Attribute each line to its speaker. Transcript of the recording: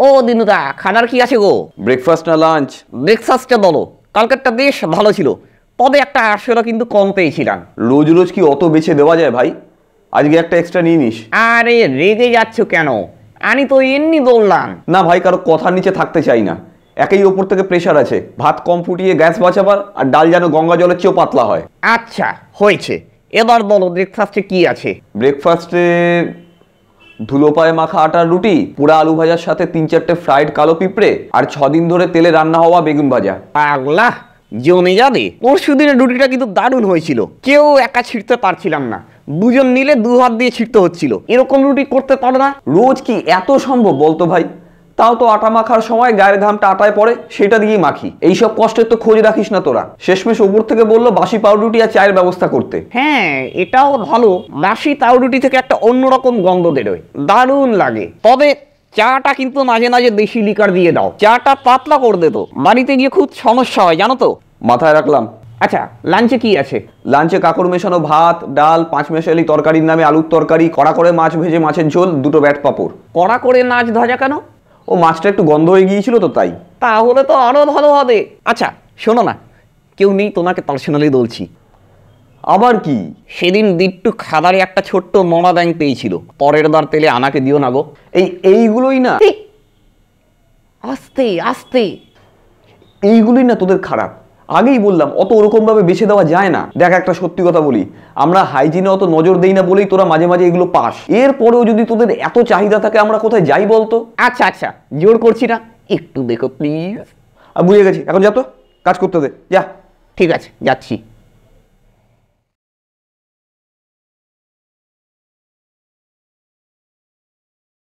Speaker 1: ও দিনুদা, খানার কি আছে গো?
Speaker 2: ব্রেকফাস্ট না লাঞ্চ?
Speaker 1: ব্রেকফাস্টটা বলো। কালকেরটা বেশ ভালো ছিল, তবে একটা আসলে কিন্তু কম পেয়েছিলাম।
Speaker 2: রোজ রোজ কি অত বেছে দেওয়া যায় ভাই? আজকে একটা এক্সট্রা নিয়ে নিস।
Speaker 1: আরে রেগে যাচ্ছ কেন? আমি তো এমনি বললাম।
Speaker 2: না ভাই, কারো কথার নিচে থাকতে চাই না। একেই ওপর থেকে প্রেশার আছে, ভাত কম ফুটিয়ে গ্যাস বাঁচাবার, আর ডাল যেন গঙ্গা জলের চেয়েও পাতলা হয়।
Speaker 1: আচ্ছা হয়েছে, এবার বলো ব্রেকফাস্টে কি আছে?
Speaker 2: ব্রেকফাস্টে ধুলো পায়ে মাখা আটার রুটি, পোড়া আলু ভাজার সাথে 3-4টে ফ্রাইড কালো পিঁপড়ে, আর 6 দিন ধরে তেলে রান্না হওয়া বেগুন ভাজা।
Speaker 1: পাগলা, জমে যাবে। পরশু দিনের রুটিটা কিন্তু দারুণ হয়েছিল, কেউ একা ছিঁড়তে পারছিলাম না, দুজন নিলে 2 হাত দিয়ে ছিঁড়তে হচ্ছিল। এরকম রুটি করতে পারো না?
Speaker 2: রোজ কি এত সম্ভব বলতো ভাই? তাও তো আটা মাখার সময় গায়ের ঘামটা আটায় পড়ে, সেটা দিয়েই মাখি। এইসব কষ্টের তো খোঁজ রাখিস না তোরা। শেষমেশ ওপর থেকে বললো বাসি পাউরুটি আর চায়ের ব্যবস্থা করতে।
Speaker 1: হ্যাঁ এটাও ভালো, বাসি পাউরুটি থেকে একটা অন্যরকম গন্ধ বেরোয়, দারুণ লাগে। তবে চাটা কিন্তু মাঝে মাঝে দেশি লিকার দিয়ে দাও, চাটা পাতলা করে দে, তো বাড়িতে গিয়ে খুব সমস্যা হয় জানো তো।
Speaker 2: মাথায় রাখলাম।
Speaker 1: আচ্ছা লাঞ্চে কি আছে?
Speaker 2: লাঞ্চে কাকড় মেশানো ভাত, ডাল, 5 মেশালি তরকারির নামে আলুর তরকারি, কড়া করে মাছ ভেজে মাছের ঝোল, 2টো ব্যাট পাঁপড়।
Speaker 1: কড়া করে মাছ ভাজা কেন?
Speaker 2: ও মাছটা একটু গন্ধ হয়ে গিয়েছিল তো তাই।
Speaker 1: তাহলে তো আরো ভালো হবে। আচ্ছা শোনো না, কেউ নেই, তোমাকে পার্সোনালি বলছি।
Speaker 2: আবার কি?
Speaker 1: সেদিন দিট্টু খাদারে একটা ছোট্ট মরা ব্যাং পেয়েছিল, পরের বার পেলে আনাকে দিও না গো।
Speaker 2: এইগুলোই না,
Speaker 1: আস্তে আস্তে।
Speaker 2: এইগুলোই না তোদের খারাপ। আগেই বললাম অত ওরকম ভাবে বেছে দেওয়া যায় না। দেখ একটা সত্যি কথা বলি, আমরা হাইজিনে অত নজর দেই না বলেই তোরা মাঝে মাঝে এগুলো পাস। এরপরেও যদি তোদের এত চাহিদা থাকে, আমরা কোথায় যাই বলতো?
Speaker 1: আচ্ছা আচ্ছা, জোর করছি না, একটু দেখো প্লিজ।
Speaker 2: বুঝে গেছি, এখন যা তো কাজ করতে দে, যা।
Speaker 1: ঠিক আছে যাচ্ছি।